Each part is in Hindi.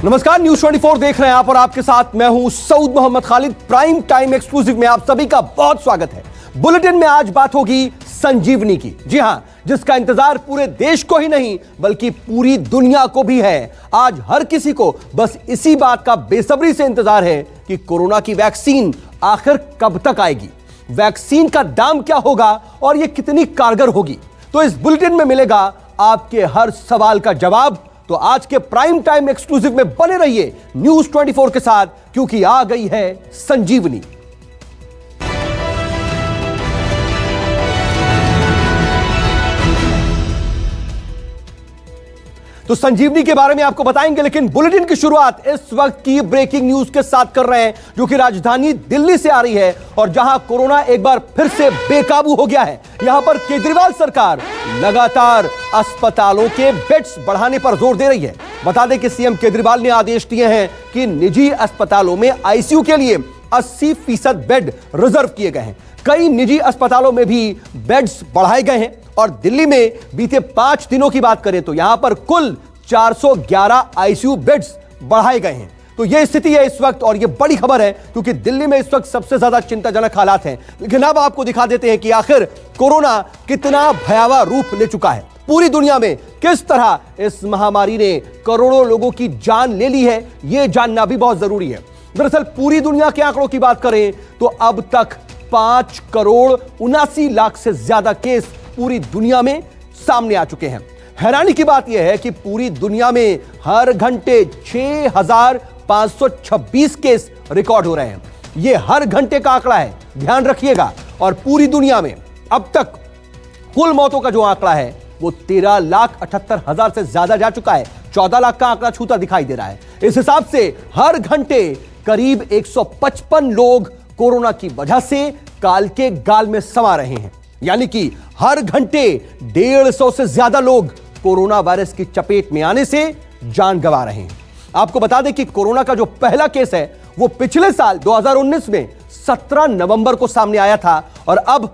नमस्कार, न्यूज 24 देख रहे हैं आप और आपके साथ मैं हूं Saud Mohammad Khalid. Prime time exclusive में आप सभी का बहुत स्वागत है। बुलेटिन में आज बात होगी संजीवनी की। जी हां, जिसका इंतजार पूरे देश को ही नहीं बल्कि पूरी दुनिया को भी है। आज हर किसी को बस इसी बात का बेसब्री से इंतजार है कि कोरोना की वैक्सीन आखिर कब तक आएगी, वैक्सीन का दाम क्या होगा और यह कितनी कारगर होगी। तो इस बुलेटिन में मिलेगा आपके हर सवाल का जवाब। तो आज के प्राइम टाइम एक्सक्लूसिव में बने रहिए न्यूज 24 के साथ, क्योंकि आ गई है संजीवनी। तो संजीवनी के बारे में आपको बताएंगे, लेकिन बुलेटिन की शुरुआत इस वक्त की ब्रेकिंग न्यूज के साथ कर रहे हैं, जो कि राजधानी दिल्ली से आ रही है और जहां कोरोना एक बार फिर से बेकाबू हो गया है। यहां पर केजरीवाल सरकार लगातार अस्पतालों के बेड्स बढ़ाने पर जोर दे रही है। बता दें कि सीएम केजरीवाल ने आदेश दिए हैं कि निजी अस्पतालों में आईसीयू के लिए 80% बेड रिजर्व किए गए हैं। कई निजी अस्पतालों में भी बेड्स बढ़ाए गए हैं और दिल्ली में बीते 5 दिनों की बात करें तो यहां पर कुल 411 आईसीयू बेड्स बढ़ाए गए हैं। तो यह स्थिति है इस वक्त और यह बड़ी खबर है, क्योंकि दिल्ली में इस वक्त सबसे ज्यादा चिंताजनक हालात हैं। लेकिन अब आपको दिखा देते हैं कि आखिर कोरोना कितना भयावह रूप ले चुका है। पूरी दुनिया में किस तरह इस महामारी ने करोड़ों लोगों की जान ले ली है, यह जानना भी बहुत जरूरी है। दरअसल पूरी दुनिया के आंकड़ों की बात करें तो अब तक 5,79,00,000 से ज्यादा केस पूरी दुनिया में सामने आ चुके हैं। हैरानी की बात यह है कि पूरी दुनिया में हर घंटे 6,526 केस रिकॉर्ड हो रहे हैं। यह हर घंटे का आंकड़ा है, ध्यान रखिएगा। और पूरी दुनिया में अब तक कुल मौतों का जो आंकड़ा है वो 13,78,000 से ज्यादा जा चुका है। 14 लाख का आंकड़ा छूता दिखाई दे रहा है। इस हिसाब से हर घंटे करीब 155 लोग कोरोना की वजह से काल के गाल में समा रहे हैं। यानी कि हर घंटे 150 से ज्यादा लोग कोरोना वायरस की चपेट में आने से जान गंवा रहे हैं। आपको बता दें कि कोरोना का जो पहला केस है वो पिछले साल 2019 में 17 नवंबर को सामने आया था और अब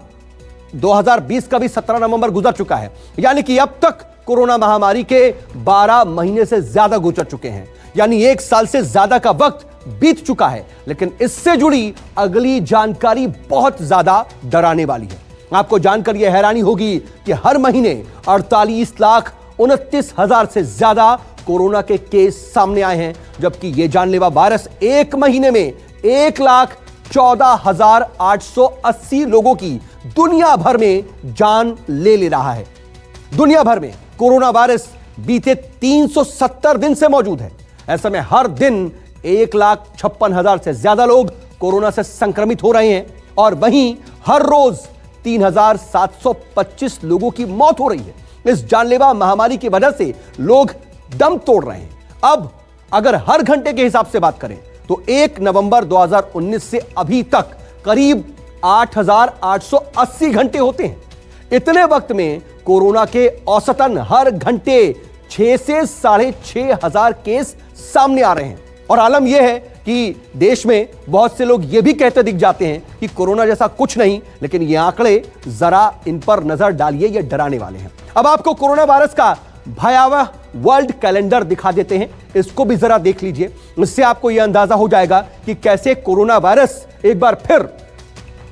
2020 का भी 17 नवंबर गुजर चुका है। यानी कि अब तक कोरोना महामारी के 12 महीने से ज्यादा गुजर चुके हैं। यानी 1 साल से ज्यादा का वक्त बीत चुका है। लेकिन इससे जुड़ी अगली जानकारी बहुत ज्यादा डराने वाली है। आपको जानकर यह हैरानी होगी कि हर महीने 48,29,000 से ज्यादा कोरोना के केस सामने आए हैं, जबकि यह जानलेवा वायरस एक महीने में 1,14,880 लोगों की दुनिया भर में जान ले रहा है। दुनिया भर में कोरोना वायरस बीते 370 दिन से मौजूद है। ऐसे में हर दिन 1,56,000 से ज्यादा लोग कोरोना से संक्रमित हो रहे हैं और वहीं हर रोज 3,725 लोगों की मौत हो रही है। इस जानलेवा महामारी की वजह से लोग दम तोड़ रहे हैं। अब अगर हर घंटे के हिसाब से बात करें तो 1 नवंबर 2019 से अभी तक करीब 8,880 घंटे होते हैं। इतने वक्त में कोरोना के औसतन हर घंटे 6 से 6,500 केस सामने आ रहे हैं। और आलम यह है कि देश में बहुत से लोग यह भी कहते दिख जाते हैं कि कोरोना जैसा कुछ नहीं, लेकिन ये आंकड़े जरा इन पर नजर डालिए, ये डराने वाले हैं। अब आपको कोरोना वायरस का भयावह वर्ल्ड कैलेंडर दिखा देते हैं, इसको भी जरा देख लीजिए। इससे आपको यह अंदाजा हो जाएगा कि कैसे कोरोना वायरस एक बार फिर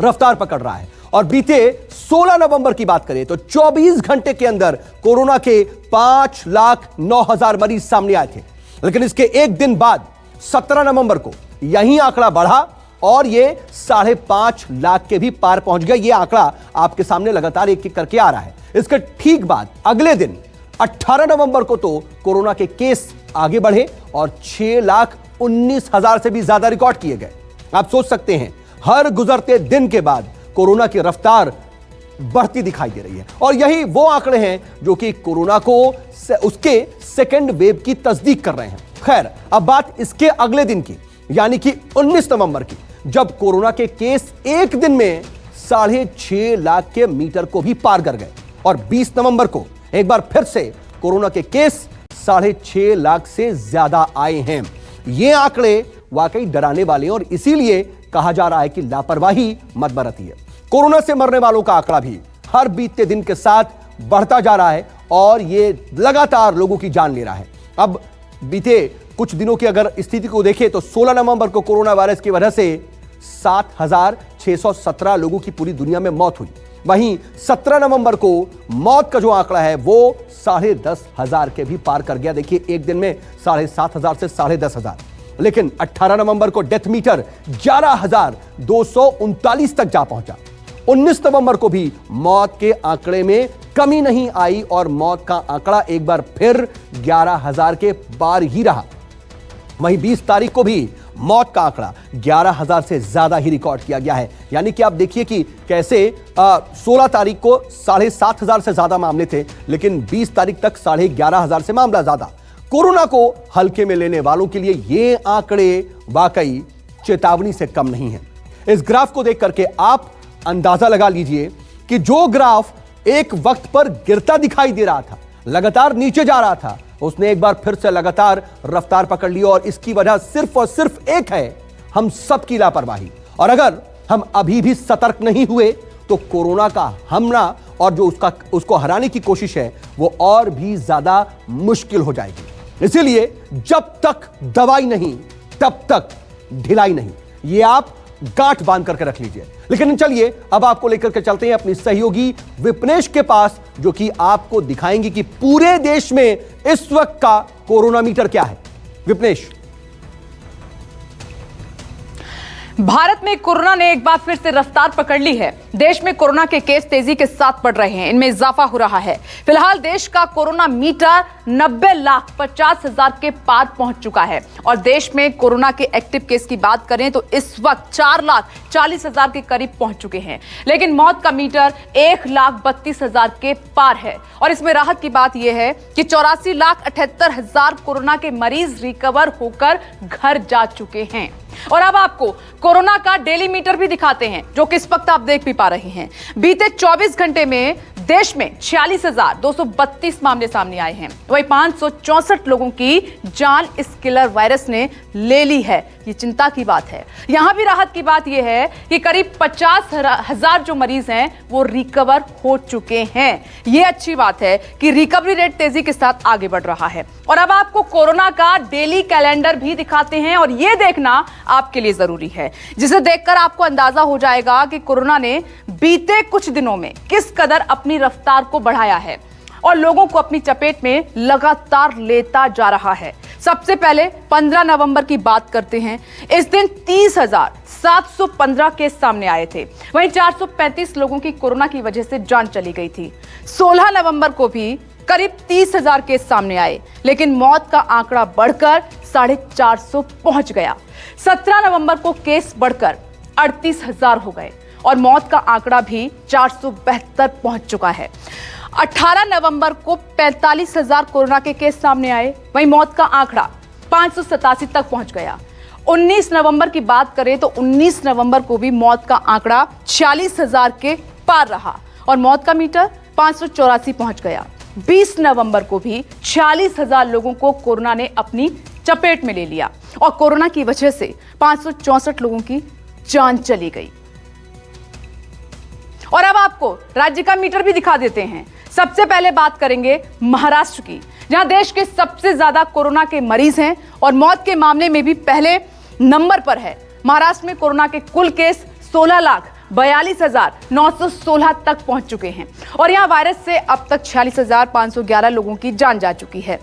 रफ्तार पकड़ रहा है। और बीते 16 नवंबर की बात करें तो 24 घंटे के अंदर कोरोना के 5,09,000 मरीज सामने आए थे। लेकिन इसके एक दिन बाद 17 नवंबर को यही आंकड़ा बढ़ा और यह 5.5 लाख के भी पार पहुंच गया। यह आंकड़ा आपके सामने लगातार एक एक करके आ रहा है। इसके ठीक बाद अगले दिन 18 नवंबर को तो कोरोना के केस आगे बढ़े और 6,19,000 से भी ज्यादा रिकॉर्ड किए गए। आप सोच सकते हैं हर गुजरते दिन के बाद कोरोना की रफ्तार बढ़ती दिखाई दे रही है और यही वो आंकड़े हैं जो कि कोरोना को उसके सेकेंड वेव की तस्दीक कर रहे हैं। खैर, अब बात इसके अगले दिन की, यानी कि 19 नवंबर की, जब कोरोना के केस एक दिन में 6.5 लाख के मीटर को भी पार कर गए और 20 नवंबर को एक बार फिर से कोरोना के केस 6.5 लाख से ज्यादा आए हैं। ये आंकड़े वाकई डराने वाले हैं और इसीलिए कहा जा रहा है कि लापरवाही मत बरतिए। कोरोना से मरने वालों का आंकड़ा भी हर बीतते दिन के साथ बढ़ता जा रहा है और यह लगातार लोगों की जान ले रहा है। अब बीते कुछ दिनों की अगर स्थिति को देखें तो 16 नवंबर को कोरोना वायरस की वजह से 7,617 लोगों की पूरी दुनिया में मौत हुई। वहीं 17 नवंबर को मौत का जो आंकड़ा है वो 10,500 के भी पार कर गया। देखिए, एक दिन में 7,500 से 10,500। लेकिन 18 नवंबर को डेथ मीटर 11,239 तक जा पहुंचा। 19 नवंबर को भी मौत के आंकड़े में कमी नहीं आई और मौत का आंकड़ा एक बार फिर 11,000 के पार ही रहा। वहीं 20 तारीख को भी मौत का आंकड़ा 11,000 से ज्यादा ही रिकॉर्ड किया गया है। यानी कि आप देखिए कि कैसे 16 तारीख को 7,500 से ज्यादा मामले थे, लेकिन 20 तारीख तक 11,500 से मामला ज्यादा। कोरोना को हल्के में लेने वालों के लिए ये आंकड़े वाकई चेतावनी से कम नहीं है। इस ग्राफ को देख करके आप अंदाजा लगा लीजिए कि जो ग्राफ एक वक्त पर गिरता दिखाई दे रहा था, लगातार नीचे जा रहा था, उसने एक बार फिर से लगातार रफ्तार पकड़ ली और इसकी वजह सिर्फ और सिर्फ एक है, हम सबकी लापरवाही। और अगर हम अभी भी सतर्क नहीं हुए तो कोरोना का हमला और जो उसको हराने की कोशिश है वो और भी ज्यादा मुश्किल हो जाएगी। इसीलिए जब तक दवाई नहीं तब तक ढिलाई नहीं, ये आप गांठ बांध करके रख लीजिए। लेकिन चलिए अब आपको लेकर के चलते हैं अपनी सहयोगी विपनेश के पास, जो कि आपको दिखाएंगे कि पूरे देश में इस वक्त का कोरोना मीटर क्या है। विपनेश। भारत में कोरोना ने एक बार फिर से रफ्तार पकड़ ली है। देश में कोरोना के केस तेजी के साथ बढ़ रहे हैं, इनमें इजाफा हो रहा है। फिलहाल देश का कोरोना मीटर 90,50,000 के पार पहुंच चुका है और देश में कोरोना के एक्टिव केस की बात करें तो इस वक्त 4,40,000 के करीब पहुंच चुके हैं। लेकिन मौत का मीटर 1,32,000 के पार है और इसमें राहत की बात यह है कि 84,78,000 कोरोना के मरीज रिकवर होकर घर जा चुके हैं। और अब आपको कोरोना का डेली मीटर भी दिखाते हैं, जो कि इस वक्त आप देख भी पा रहे हैं। बीते 24 घंटे में देश में 46,232 मामले सामने आए हैं। वहीं 564 लोगों की जान इस किलर वायरस ने ले ली है। ये चिंता की बात है। यहां भी राहत की बात यह है कि करीब 50,000 जो मरीज हैं वो रिकवर हो चुके हैं। ये अच्छी बात है कि रिकवरी रेट तेजी के साथ आगे बढ़ रहा है। और अब आपको कोरोना का डेली कैलेंडर भी दिखाते हैं और ये देखना आपके लिए जरूरी है, जिसे देखकर आपको अंदाजा हो जाएगा कि कोरोना ने बीते कुछ दिनों में किस कदर अपनी रफ्तार को बढ़ाया है और लोगों को अपनी चपेट में लगातार लेता जा रहा है। सबसे पहले 15 नवंबर की बात करते हैं। इस दिन 30,715 केस सामने आए थे। वहीं 435 लोगों की कोरोना की वजह से जान चली गई थी। 16 नवंबर को भी करीब 30,000 केस सामने आए, लेकिन मौत का आंकड़ा बढ़कर 450 पहुंच गया। 17 नवंबर को केस बढ़कर 38,000 हो गए और मौत का आंकड़ा भी 472 पहुंच चुका है। 18 नवंबर को 45,000 कोरोना के केस सामने आए, वहीं मौत का आंकड़ा 587 तक पहुंच गया। 19 नवंबर की बात करें तो 19 नवंबर को भी मौत का आंकड़ा 46,000 के पार रहा और मौत का मीटर 584 पहुंच गया। 20 नवंबर को भी 46,000 लोगों को कोरोना ने अपनी चपेट में ले लिया और कोरोना की वजह से 564 लोगों की जान चली गई। और अब आपको राज्य का मीटर भी दिखा देते हैं। सबसे पहले बात करेंगे महाराष्ट्र की, जहां देश के सबसे ज्यादा कोरोना के मरीज हैं और मौत के मामले में भी पहले नंबर पर है। महाराष्ट्र में कोरोना के कुल केस 16,42,916 तक पहुंच चुके हैं और यहां वायरस से अब तक 46,511 लोगों की जान जा चुकी है।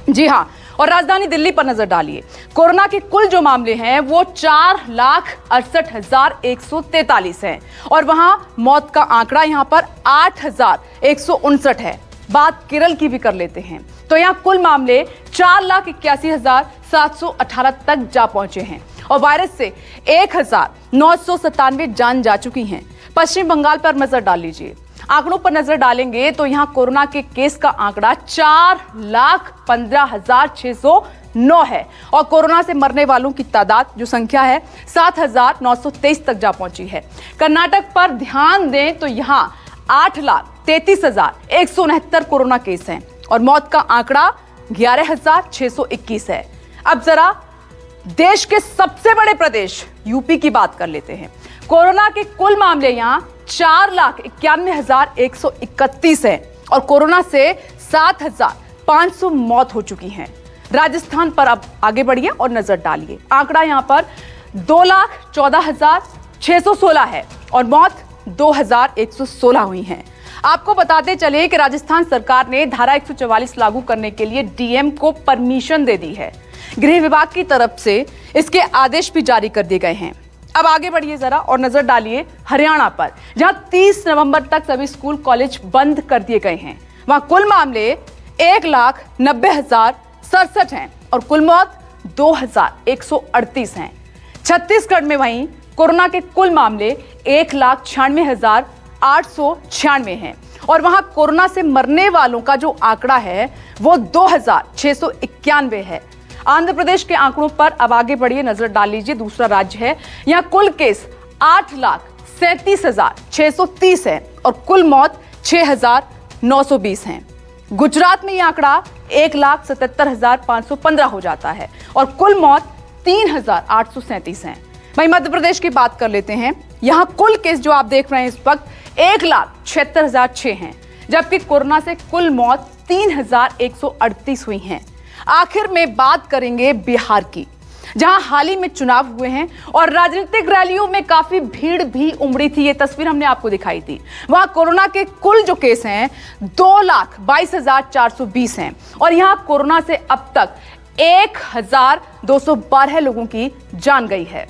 जी हां, और राजधानी दिल्ली पर नजर डालिए। कोरोना के कुल जो मामले हैं वो 4,68,143 हैं और वहां मौत का आंकड़ा यहां पर 8,159 है। बात केरल की भी कर लेते हैं तो यहां कुल मामले 4,81,718 तक जा पहुंचे हैं और वायरस से 1,997 जान जा चुकी हैं। पश्चिम बंगाल पर नजर डाल लीजिए। आंकड़ों पर नजर डालेंगे तो यहां कोरोना के केस का आंकड़ा 4,15,609 है और कोरोना से मरने वालों की तादाद जो संख्या है 7,923 तक जा पहुंची है। कर्नाटक पर ध्यान दें तो यहां 8,33,169 कोरोना केस हैं और मौत का आंकड़ा 11,621 है। अब जरा देश के सबसे बड़े प्रदेश यूपी की बात कर लेते हैं। कोरोना के कुल मामले यहां 4,91,131 हैं और कोरोना से 7,500 मौत हो चुकी हैं। राजस्थान पर अब आगे बढ़िए और नजर डालिए। आंकड़ा यहां पर 2,14,616 है और मौत 2,116 हुई हैं। आपको बताते चले कि राजस्थान सरकार ने धारा 144 लागू करने के लिए डीएम को परमिशन दे दी है। गृह विभाग की तरफ से इसके आदेश भी जारी कर दिए गए हैं। अब आगे बढ़िए जरा और नजर डालिए हरियाणा पर, जहां 30 नवंबर तक सभी स्कूल कॉलेज बंद कर दिए गए हैं। वहां कुल मामले 1,90,067 हैं और कुल मौत 2,138 हैं। छत्तीसगढ़ में वहीं कोरोना के कुल मामले 1,96,896 हैं और वहां कोरोना से मरने वालों का जो आंकड़ा है वो 2,691 है। आंध्र प्रदेश के आंकड़ों पर अब आगे बढ़िए, नजर डाल लीजिए। दूसरा राज्य है, यहां कुल केस 8,37,630 है और कुल मौत 6,920 हैं। गुजरात में यह आंकड़ा 1,77,515 हो जाता है और कुल मौत 3,837 हैं। वहीं मध्य प्रदेश की बात कर लेते हैं। यहां कुल केस जो आप देख रहे हैं इस वक्त 1,76,006 हैं, जबकि कोरोना से कुल मौत 3,138 हुई हैं। आखिर में बात करेंगे बिहार की, जहां हाल ही में चुनाव हुए हैं और राजनीतिक रैलियों में काफी भीड़ भी उमड़ी थी। ये तस्वीर हमने आपको दिखाई थी। वहां कोरोना के कुल जो केस हैं 2,22,420 हैं और यहां कोरोना से अब तक 1,212 लोगों की जान गई है।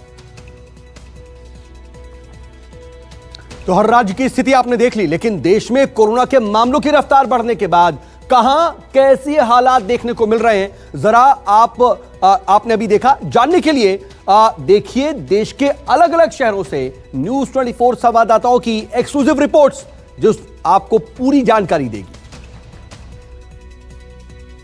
तो हर राज्य की स्थिति आपने देख ली, लेकिन देश में कोरोना के मामलों की रफ्तार बढ़ने के बाद कहां कैसे हालात देखने को मिल रहे हैं, जरा आपने अभी देखा। जानने के लिए देखिए देश के अलग अलग शहरों से न्यूज 24 संवाददाताओं की एक्सक्लूसिव रिपोर्ट्स, जो आपको पूरी जानकारी देगी।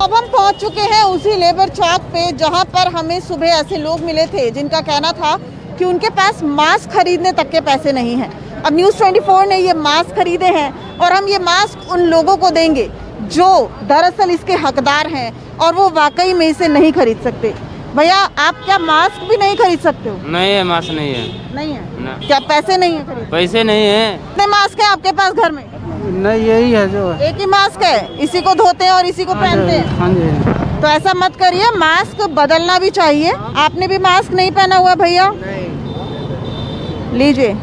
अब हम पहुंच चुके हैं उसी लेबर चौक पे, जहां पर हमें सुबह ऐसे लोग मिले थे जिनका कहना था कि उनके पास मास्क खरीदने तक के पैसे नहीं हैं। अब न्यूज 24 ने ये मास्क खरीदे हैं और हम ये मास्क उन लोगों को देंगे जो दरअसल इसके हकदार हैं और वो वाकई में इसे नहीं खरीद सकते। भैया, आप क्या मास्क भी नहीं खरीद सकते हो? नहीं है, मास्क नहीं है। नहीं है ना। क्या पैसे नहीं है खरीद? पैसे नहीं है। कितने मास्क है आपके पास घर में? नहीं, यही है जो है। एक ही मास्क है, इसी को धोते हैं और इसी को पहनते हैं। हाँ जी। तो ऐसा मत करिए, मास्क बदलना भी चाहिए। आपने भी मास्क नहीं पहना हुआ भैया? लीजिए।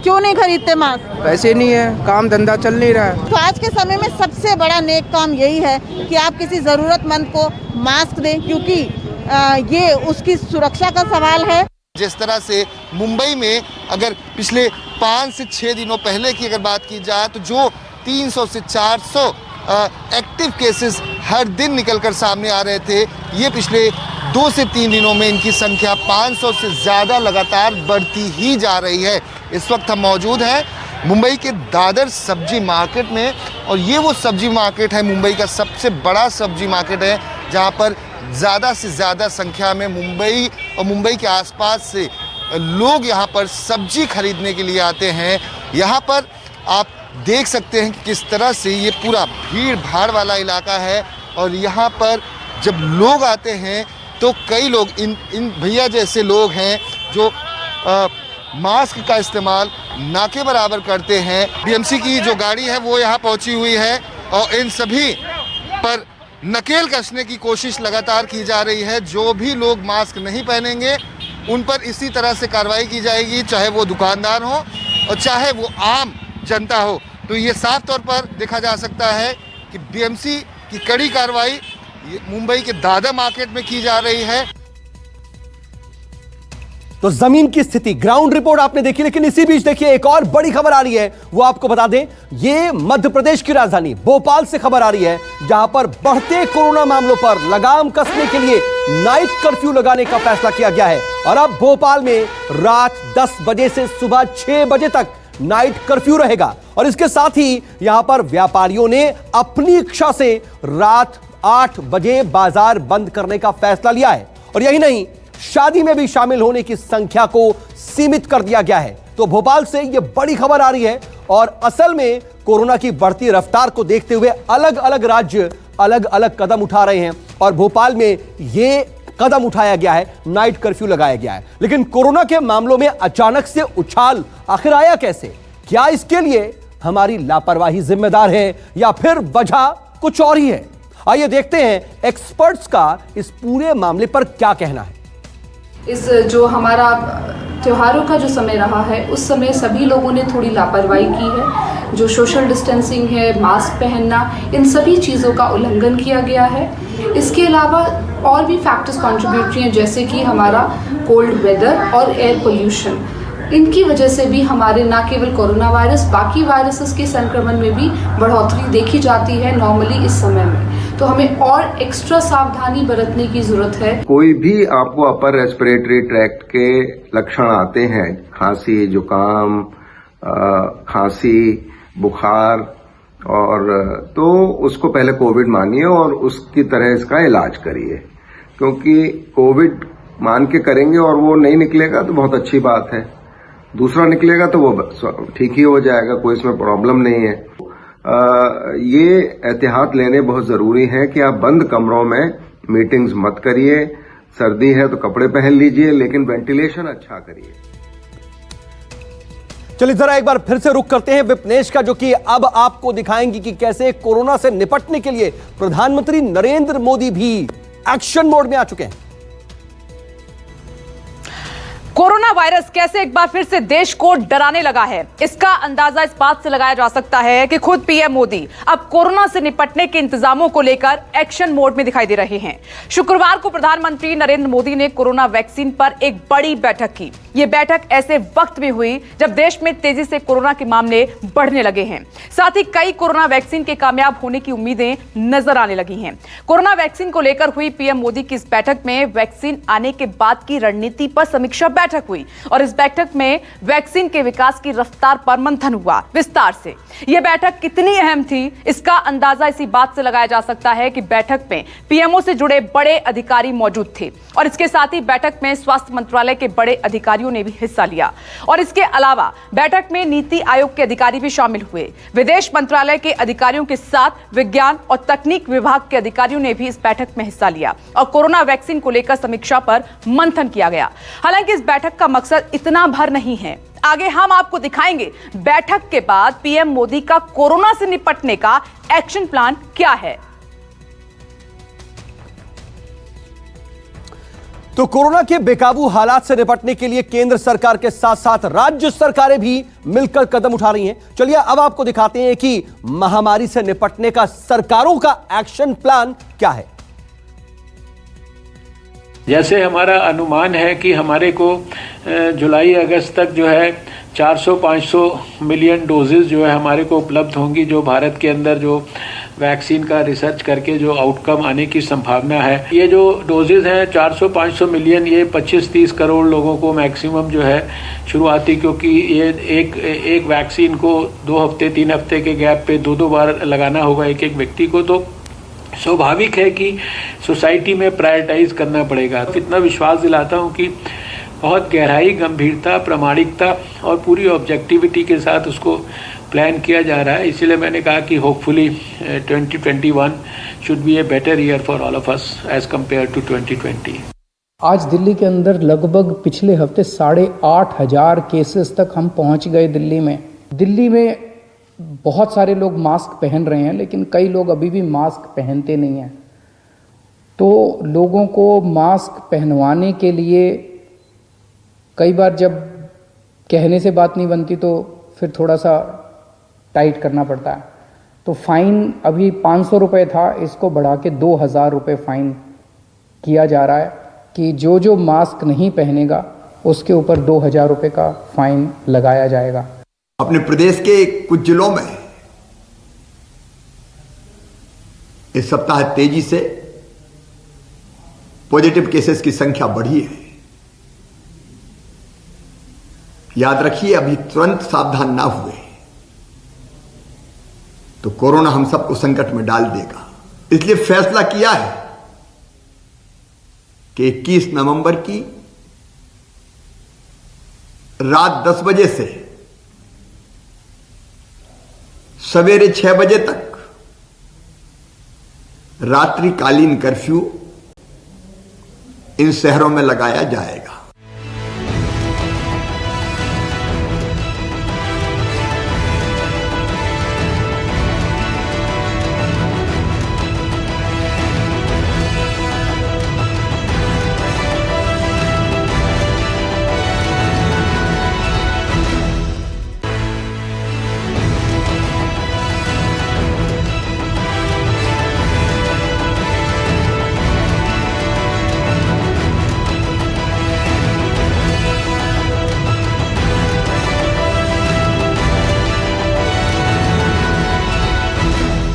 क्यों नहीं खरीदते मास्क? पैसे नहीं है, काम धंधा चल नहीं रहा है। तो आज के समय में सबसे बड़ा नेक काम यही है कि आप किसी जरूरतमंद को मास्क दें, क्योंकि ये उसकी सुरक्षा का सवाल है। जिस तरह से मुंबई में अगर पिछले 5 से 6 दिनों पहले की अगर बात की जाए तो जो 300 से 400 एक्टिव केसेस हर दिन निकलकर सामने आ रहे थे, ये पिछले 2 से 3 दिनों में इनकी संख्या 500 से ज़्यादा लगातार बढ़ती ही जा रही है। इस वक्त हम मौजूद हैं मुंबई के दादर सब्जी मार्केट में और ये वो सब्जी मार्केट है, मुंबई का सबसे बड़ा सब्जी मार्केट है, जहाँ पर ज़्यादा से ज़्यादा संख्या में मुंबई और मुंबई के आसपास से लोग यहाँ पर सब्जी खरीदने के लिए आते हैं। यहाँ पर आप देख सकते हैं कि किस तरह से ये पूरा भीड़ भाड़ वाला इलाका है और यहाँ पर जब लोग आते हैं तो कई लोग इन भैया जैसे लोग हैं जो मास्क का इस्तेमाल ना के बराबर करते हैं। बीएमसी की जो गाड़ी है वो यहाँ पहुँची हुई है और इन सभी पर नकेल कसने की कोशिश लगातार की जा रही है। जो भी लोग मास्क नहीं पहनेंगे उन पर इसी तरह से कार्रवाई की जाएगी, चाहे वो दुकानदार हो और चाहे वो आम जनता हो। तो ये साफ तौर पर देखा जा सकता है कि बीएमसी की कड़ी कार्रवाई मुंबई के दादर मार्केट में की जा रही है। तो जमीन की स्थिति, ग्राउंड रिपोर्ट आपने देखी, लेकिन इसी बीच देखिए एक और बड़ी खबर आ रही है, वो आपको बता दें। ये मध्य प्रदेश की राजधानी भोपाल से खबर आ रही है, जहां पर बढ़ते कोरोना मामलों पर लगाम कसने के लिए नाइट कर्फ्यू लगाने का फैसला किया गया है और अब भोपाल में रात 10 बजे से सुबह 6 बजे तक नाइट कर्फ्यू रहेगा। और इसके साथ ही यहां पर व्यापारियों ने अपनी इच्छा से रात 8 बजे बाजार बंद करने का फैसला लिया है। और यही नहीं, शादी में भी शामिल होने की संख्या को सीमित कर दिया गया है। तो भोपाल से यह बड़ी खबर आ रही है और असल में कोरोना की बढ़ती रफ्तार को देखते हुए अलग अलग राज्य अलग अलग कदम उठा रहे हैं और भोपाल में यह कदम उठाया गया है, नाइट कर्फ्यू लगाया गया है। लेकिन कोरोना के मामलों में अचानक से उछाल आखिर आया कैसे? क्या इसके लिए हमारी लापरवाही जिम्मेदार है या फिर वजह कुछ और ही है? आइए देखते हैं एक्सपर्ट्स का इस पूरे मामले पर क्या कहना है। इस जो हमारा त्योहारों का जो समय रहा है उस समय सभी लोगों ने थोड़ी लापरवाही की है। जो सोशल डिस्टेंसिंग है, मास्क पहनना, इन सभी चीज़ों का उल्लंघन किया गया है। इसके अलावा और भी फैक्टर्स कंट्रीब्यूटरी हैं, जैसे कि हमारा कोल्ड वेदर और एयर पोल्यूशन। इनकी वजह से भी हमारे न केवल कोरोना वायरस, बाकी वायरसेस के संक्रमण में भी बढ़ोतरी देखी जाती है नॉर्मली इस समय में। तो हमें और एक्स्ट्रा सावधानी बरतने की जरूरत है। कोई भी आपको अपर रेस्पिरेटरी ट्रैक्ट के लक्षण आते हैं, खांसी, जुकाम, खांसी, बुखार, और तो उसको पहले कोविड मानिए और उसकी तरह इसका इलाज करिए, क्योंकि कोविड मान के करेंगे और वो नहीं निकलेगा तो बहुत अच्छी बात है, दूसरा निकलेगा तो वो ठीक ही हो जाएगा, कोई इसमें प्रॉब्लम नहीं है। ये एहतियात लेने बहुत जरूरी है कि आप बंद कमरों में मीटिंग्स मत करिए, सर्दी है तो कपड़े पहन लीजिए, लेकिन वेंटिलेशन अच्छा करिए। चलिए जरा एक बार फिर से रुक करते हैं विपनेश का, जो कि अब आपको दिखाएंगी कि कैसे कोरोना से निपटने के लिए प्रधानमंत्री नरेंद्र मोदी भी एक्शन मोड में आ चुके हैं। कोरोना वायरस कैसे एक बार फिर से देश को डराने लगा है, इसका अंदाजा इस बात से लगाया जा सकता है कि खुद पीएम मोदी अब कोरोना से निपटने के इंतजामों को लेकर एक्शन मोड में दिखाई दे रहे हैं। शुक्रवार को प्रधानमंत्री नरेंद्र मोदी ने कोरोना वैक्सीन पर एक बड़ी बैठक की। यह बैठक ऐसे वक्त में हुई जब देश में तेजी से कोरोना के मामले बढ़ने लगे हैं। साथ ही कई कोरोना वैक्सीन के कामयाब होने की उम्मीदें नजर आने लगी हैं। कोरोना वैक्सीन को लेकर हुई पीएम मोदी की इस बैठक में वैक्सीन आने के बाद की रणनीति पर समीक्षा बैठक हुई और इस बैठक में वैक्सीन के विकास की रफ्तार पर मंथन हुआ विस्तार से। यह बैठक कितनी अहम थी, इसका अंदाजा इसी बात से लगाया जा सकता है कि बैठक में पीएमओ से जुड़े बड़े अधिकारी मौजूद थे और इसके साथ ही बैठक में स्वास्थ्य मंत्रालय के बड़े अधिकारियों ने भी हिस्सा लिया और इसके अलावा बैठक में नीति आयोग के अधिकारी भी शामिल हुए। विदेश मंत्रालय के अधिकारियों के साथ विज्ञान और तकनीक विभाग के अधिकारियों ने भी इस बैठक में हिस्सा लिया और कोरोना वैक्सीन को लेकर समीक्षा पर मंथन किया गया। हालांकि इस बैठक का मकसद इतना भर नहीं है। आगे हम आपको दिखाएंगे बैठक के बाद पीएम मोदी का कोरोना से निपटने का एक्शन प्लान क्या है। तो कोरोना के बेकाबू हालात से निपटने के लिए केंद्र सरकार के साथ साथ राज्य सरकारें भी मिलकर कदम उठा रही हैं। चलिए अब आपको दिखाते हैं कि महामारी से निपटने का सरकारों का एक्शन प्लान क्या है। जैसे हमारा अनुमान है कि हमारे को जुलाई अगस्त तक जो है 400-500 मिलियन डोजेज जो है हमारे को उपलब्ध होंगी, जो भारत के अंदर जो वैक्सीन का रिसर्च करके जो आउटकम आने की संभावना है। ये जो डोजेज हैं 400-500 मिलियन, ये 25-30 करोड़ लोगों को मैक्सिमम जो है शुरुआती, क्योंकि ये एक वैक्सीन को 2 हफ्ते 3 हफ्ते के गैप पे 2-2 बार लगाना होगा एक एक व्यक्ति को, तो स्वाभाविक है कि सोसाइटी में प्रायोरिटाइज करना पड़ेगा। इतना विश्वास दिलाता हूँ कि बहुत गहराई, गंभीरता, प्रामाणिकता और पूरी ऑब्जेक्टिविटी के साथ उसको प्लान किया जा रहा है। इसीलिए मैंने कहा कि hopefully 2021 should be a better year for all of us as compare to 2020। आज दिल्ली के अंदर लगभग पिछले हफ्ते 8,500 केसेस तक हम पहुंच गए दिल्ली में। बहुत सारे लोग मास्क पहन रहे हैं, लेकिन कई लोग अभी भी मास्क पहनते नहीं हैं। तो लोगों को मास्क पहनवाने के लिए कई बार जब कहने से बात नहीं बनती तो फिर थोड़ा सा टाइट करना पड़ता है। तो फाइन अभी 500 रुपये था, इसको बढ़ा के 2,000 रुपये फाइन किया जा रहा है कि जो मास्क नहीं पहनेगा उसके ऊपर 2,000 रुपये का फाइन लगाया जाएगा। अपने प्रदेश के कुछ जिलों में इस सप्ताह तेजी से पॉजिटिव केसेस की संख्या बढ़ी है। याद रखिए, अभी तुरंत सावधान ना हुए तो कोरोना हम सबको संकट में डाल देगा। इसलिए फैसला किया है कि 21 नवंबर की रात 10 बजे से सवेरे 6 बजे तक रात्रिकालीन कर्फ्यू इन शहरों में लगाया जाएगा।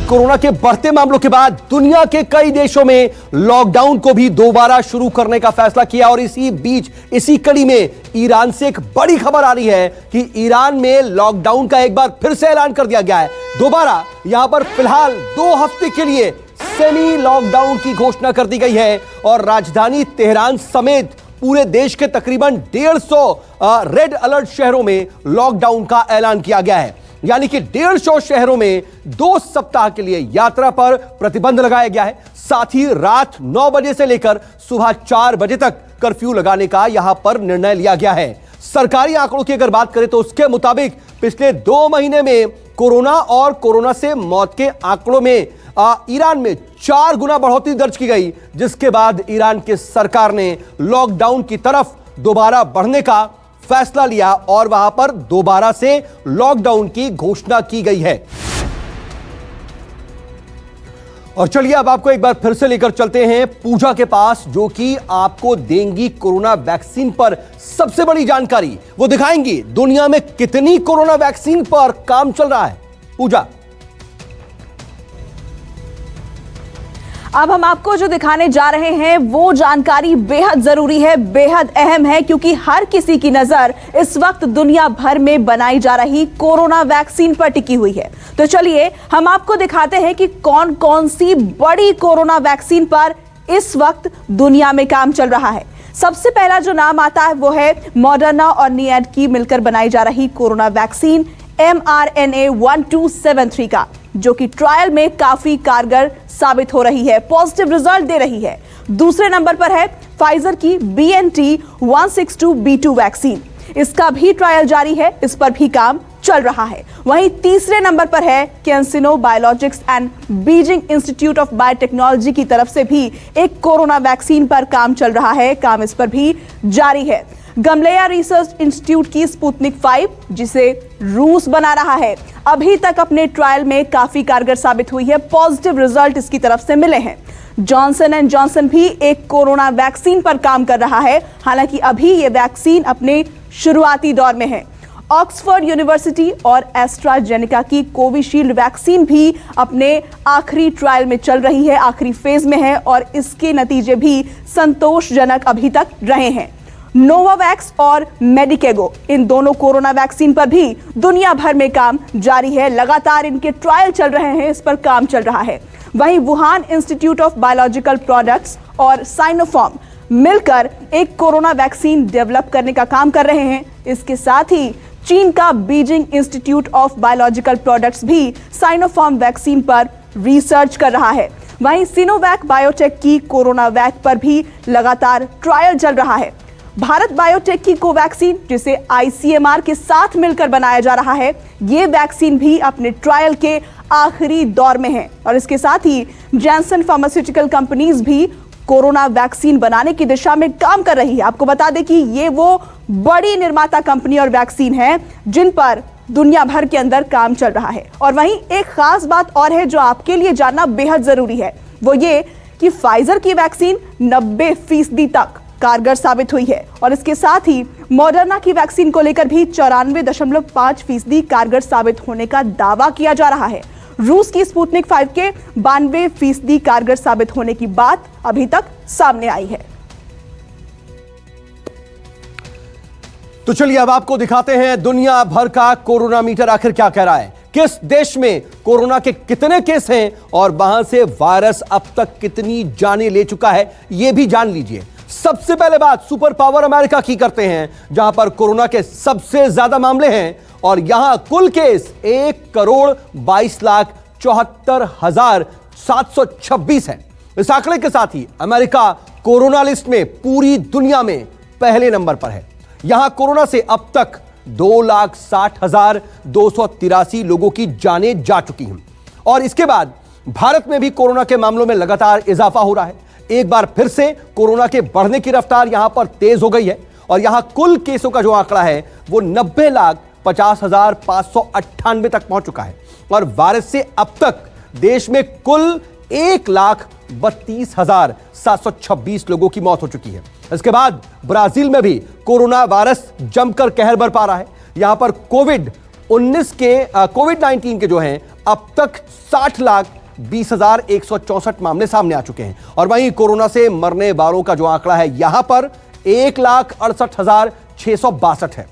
कोरोना के बढ़ते मामलों के बाद दुनिया के कई देशों में लॉकडाउन को भी दोबारा शुरू करने का फैसला किया और इसी बीच इसी कड़ी में ईरान से एक बड़ी खबर आ रही है कि ईरान में लॉकडाउन का एक बार फिर से ऐलान कर दिया गया है। दोबारा यहां पर फिलहाल 2 हफ्ते के लिए सेमी लॉकडाउन की घोषणा कर दी गई है और राजधानी तेहरान समेत पूरे देश के तकरीबन 150 रेड अलर्ट शहरों में लॉकडाउन का ऐलान किया गया है। यानी कि 150 शहरों में 2 सप्ताह के लिए यात्रा पर प्रतिबंध लगाया गया है। साथ ही रात 9 बजे से लेकर सुबह 4 बजे तक कर्फ्यू लगाने का यहां पर निर्णय लिया गया है। सरकारी आंकड़ों की अगर बात करें तो उसके मुताबिक पिछले 2 महीने में कोरोना और कोरोना से मौत के आंकड़ों में ईरान में 4 गुना बढ़ोतरी दर्ज की गई, जिसके बाद ईरान की सरकार ने लॉकडाउन की तरफ दोबारा बढ़ने का फैसला लिया और वहां पर दोबारा से लॉकडाउन की घोषणा की गई है। और चलिए अब आपको एक बार फिर से लेकर चलते हैं पूजा के पास, जो कि आपको देंगी कोरोना वैक्सीन पर सबसे बड़ी जानकारी। वो दिखाएंगी दुनिया में कितनी कोरोना वैक्सीन पर काम चल रहा है। पूजा, अब हम आपको जो दिखाने जा रहे हैं वो जानकारी बेहद जरूरी है, बेहद अहम है, क्योंकि हर किसी की नजर इस वक्त दुनिया भर में बनाई जा रही कोरोना वैक्सीन पर टिकी हुई है। तो चलिए हम आपको दिखाते हैं कि कौन कौन सी बड़ी कोरोना वैक्सीन पर इस वक्त दुनिया में काम चल रहा है। सबसे पहला जो नाम आता है वो है मॉडर्ना और नियड की मिलकर बनाई जा रही कोरोना वैक्सीन mRNA-1273 का, जो कि ट्रायल में काफी कारगर साबित हो रही है, पॉजिटिव रिजल्ट दे रही है। दूसरे नंबर पर है फाइजर की BNT162b2 वैक्सीन, इसका भी ट्रायल जारी है, इस पर भी काम चल रहा है। वहीं तीसरे नंबर पर है CanSino biologics and Beijing institute of biotechnology की तरफ से भी एक कोरोना वैक्सीन पर काम चल रहा है, काम इस पर भी जारी है। गमलेया रिसर्च इंस्टीट्यूट की स्पुतनिक 5, जिसे रूस बना रहा है, अभी तक अपने ट्रायल में काफी कारगर साबित हुई है, पॉजिटिव रिजल्ट इसकी तरफ से मिले हैं। जॉनसन एंड जॉनसन भी एक कोरोना वैक्सीन पर काम कर रहा है, हालांकि अभी यह वैक्सीन अपने शुरुआती दौर में है। ऑक्सफोर्ड यूनिवर्सिटी और एस्ट्राजेनेका की कोविशील्ड वैक्सीन भी अपने आखिरी ट्रायल में चल रही है, आखिरी फेज में है और इसके नतीजे भी संतोषजनक अभी तक रहे हैं। नोवावैक्स और मेडिकेगो, इन दोनों कोरोना वैक्सीन पर भी दुनिया भर में काम जारी है, लगातार इनके ट्रायल चल रहे हैं, इस पर काम चल रहा है। वहीं Wuhan institute of biological products और साइनोफार्म मिलकर एक कोरोना वैक्सीन डेवलप करने का काम कर रहे हैं। इसके साथ ही चीन का Beijing institute of biological products भी साइनोफार्म वैक्सीन पर रिसर्च कर रहा है। वहीं सिनोवैक बायोटेक की कोरोना वैक पर भी लगातार ट्रायल चल रहा है। भारत बायोटेक की कोवैक्सीन, जिसे ICMR के साथ मिलकर बनाया जा रहा है, ये वैक्सीन भी अपने ट्रायल के आखिरी दौर में है और इसके साथ ही जैनसन फार्मास्यूटिकल कंपनीज भी कोरोना वैक्सीन बनाने की दिशा में काम कर रही है। आपको बता दें कि ये वो बड़ी निर्माता कंपनी और वैक्सीन है जिन पर दुनिया भर के अंदर काम चल रहा है। और वहीं एक खास बात और है जो आपके लिए जानना बेहद जरूरी है, वो ये कि फाइजर की वैक्सीन 90% तक कारगर साबित हुई है और इसके साथ ही मॉडर्ना की वैक्सीन को लेकर भी 94.5% कारगर साबित होने का दावा किया जा रहा है। रूस की स्पुतनिक 5 के 92% कारगर साबित होने की बात अभी तक सामने आई है। तो चलिए अब आपको दिखाते हैं दुनिया भर का कोरोना मीटर आखिर क्या कह रहा है, किस देश में कोरोना के कितने केस हैं और वहां से वायरस अब तक कितनी जानें ले चुका है, यह भी जान लीजिए। सबसे पहले बात सुपर पावर अमेरिका की करते हैं, जहां पर कोरोना के सबसे ज्यादा मामले हैं और यहां कुल केस 1,74,74,726 है। इस आंकड़े के साथ ही अमेरिका कोरोना लिस्ट में पूरी दुनिया में पहले नंबर पर है। यहां कोरोना से अब तक 2,60,283 लोगों की जानें जा चुकी हैं और इसके बाद भारत में भी कोरोना के मामलों में लगातार इजाफा हो रहा है। एक बार फिर से कोरोना के बढ़ने की रफ्तार यहां पर तेज हो गई है और यहां कुल केसों का जो आंकड़ा है वो 90,50,598 तक पहुंच चुका है और वायरस से अब तक देश में कुल 1,32,726 लोगों की मौत हो चुकी है। इसके बाद ब्राजील में भी कोरोना वायरस जमकर कहर बरपा रहा है। यहां पर कोविड-19 के जो हैं अब तक 20,164 मामले सामने आ चुके हैं। और वहीं कोरोना से मरने वालों का जो आंकड़ा है यहां पर 1,68,662 है।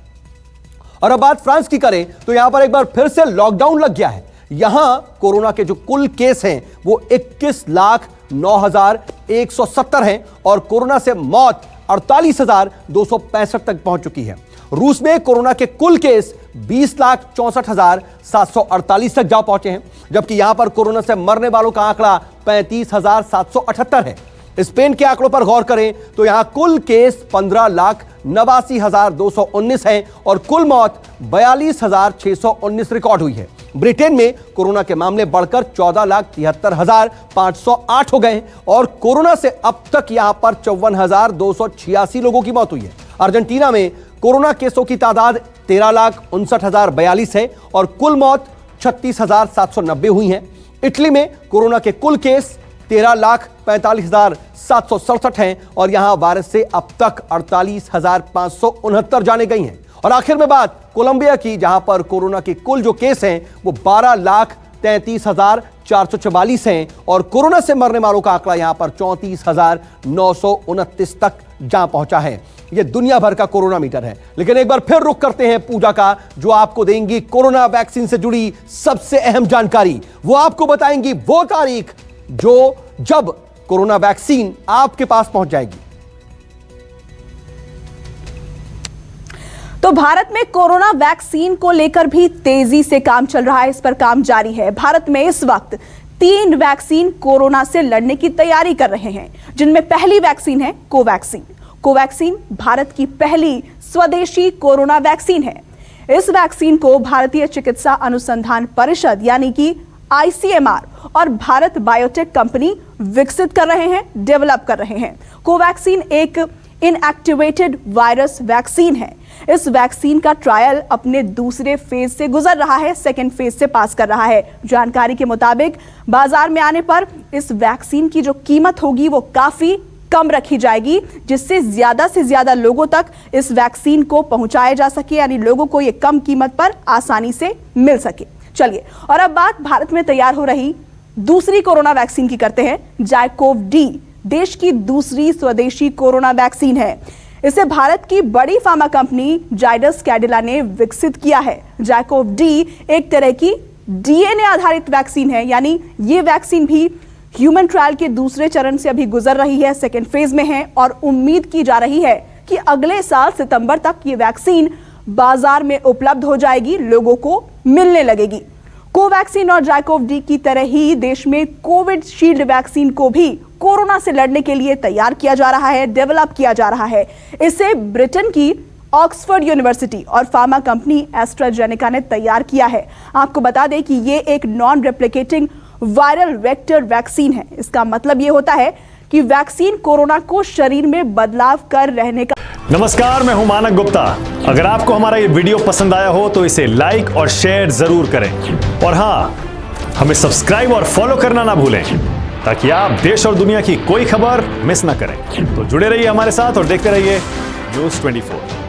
और अब बात फ्रांस की करें तो यहां पर एक बार फिर से लॉकडाउन लग गया है। यहां कोरोना के जो कुल केस हैं वो 21,09,170 हैं और कोरोना से मौत 48,265 तक पहुंच चुकी है। रूस में कोरोना के कुल केस 20,64,748 तक जा पहुंचे हैं, जबकि यहां पर कोरोना से मरने वालों का आंकड़ा 35,778 है। स्पेन के आंकड़ों पर गौर करें तो यहां कुल केस 15,89,219 हैं और कुल मौत 42,619 रिकॉर्ड हुई है। ब्रिटेन में कोरोना के मामले बढ़कर 14,73,508 हो गए हैं और कोरोना से अब तक यहां पर 54,286 लोगों की मौत हुई है। अर्जेंटीना में कोरोना केसों की तादाद 13,59,042 है और कुल मौत 36,790 हुई है। इटली में कोरोना के कुल केस 13,45,767 हैं और यहां वायरस से अब तक 48,569 जाने गई हैं। और आखिर में बात कोलंबिया की, जहां पर कोरोना के कुल जो केस हैं वो 12,33,444 हैं और कोरोना से मरने वालों का आंकड़ा यहां पर 34,929 तक जा पहुंचा है। यह दुनिया भर का कोरोना मीटर है। लेकिन एक बार फिर रुख करते हैं पूजा का, जो आपको देंगी कोरोना वैक्सीन से जुड़ी सबसे अहम जानकारी। वो आपको बताएंगी वो तारीख जब कोरोना वैक्सीन आपके पास पहुंच जाएगी। तो भारत में कोरोना वैक्सीन को लेकर भी तेजी से काम चल रहा है, इस पर काम जारी है। भारत में इस वक्त 3 वैक्सीन कोरोना से लड़ने की तैयारी कर रहे हैं, जिनमें पहली वैक्सीन है कोवैक्सीन। कोवैक्सीन भारत की पहली स्वदेशी कोरोना वैक्सीन है। इस वैक्सीन को भारतीय चिकित्सा अनुसंधान परिषद यानी कि ICMR और भारत बायोटेक कंपनी विकसित कर रहे हैं, डेवलप कर रहे हैं। कोवैक्सीन एक इनएक्टिवेटेड वायरस वैक्सीन है। इस वैक्सीन का ट्रायल अपने दूसरे फेज से गुजर रहा है, सेकेंड फेज से पास कर रहा है। जानकारी के मुताबिक बाजार में आने पर इस वैक्सीन की जो कीमत होगी वो काफी कम रखी जाएगी, जिससे ज्यादा से ज्यादा लोगों तक इस वैक्सीन को पहुंचाया जा सके, यानी लोगों को ये कम कीमत पर आसानी से मिल सके। चलिए, और अब बात भारत में तैयार हो रही दूसरी कोरोना वैक्सीन की करते हैं। जाइकोव डी देश की दूसरी स्वदेशी कोरोना वैक्सीन है। इसे भारत की बड़ी फार्मा कंपनी जाइडस कैडिला ने विकसित किया है। जाइकोव डी एक तरह की DNA आधारित वैक्सीन है, यानी ये वैक्सीन भी ह्यूमन ट्रायल के दूसरे चरण से अभी गुजर रही है, सेकेंड फेज में है और उम्मीद की जा रही है कि अगले साल सितंबर तक ये वैक्सीन बाजार में उपलब्ध हो जाएगी, लोगों को मिलने लगेगी। कोवैक्सीन और जाइकोव डी की तरह ही देश में कोविड शील्ड वैक्सीन को भी कोरोना से लड़ने के लिए तैयार किया जा रहा है, डेवलप किया जा रहा है। इसे ब्रिटेन की ऑक्सफोर्ड यूनिवर्सिटी और फार्मा कंपनी एस्ट्राजेनेका ने तैयार किया है। आपको बता दें कि ये एक non replicating viral vector vaccine है। इसका मतलब ये होता है कि वैक्सीन कोरोना को शरीर में बदलाव कर रहने का। नमस्कार, मैं हूं मानक गुप्ता। अगर आपको हमारा ये वीडियो पसंद आया हो तो इसे लाइक और शेयर जरूर करें और हां, हमें सब्सक्राइब और फॉलो करना ना भूलें ताकि आप देश और दुनिया की कोई खबर मिस ना करें। तो जुड़े रहिए हमारे साथ और देखते रहिए News 24।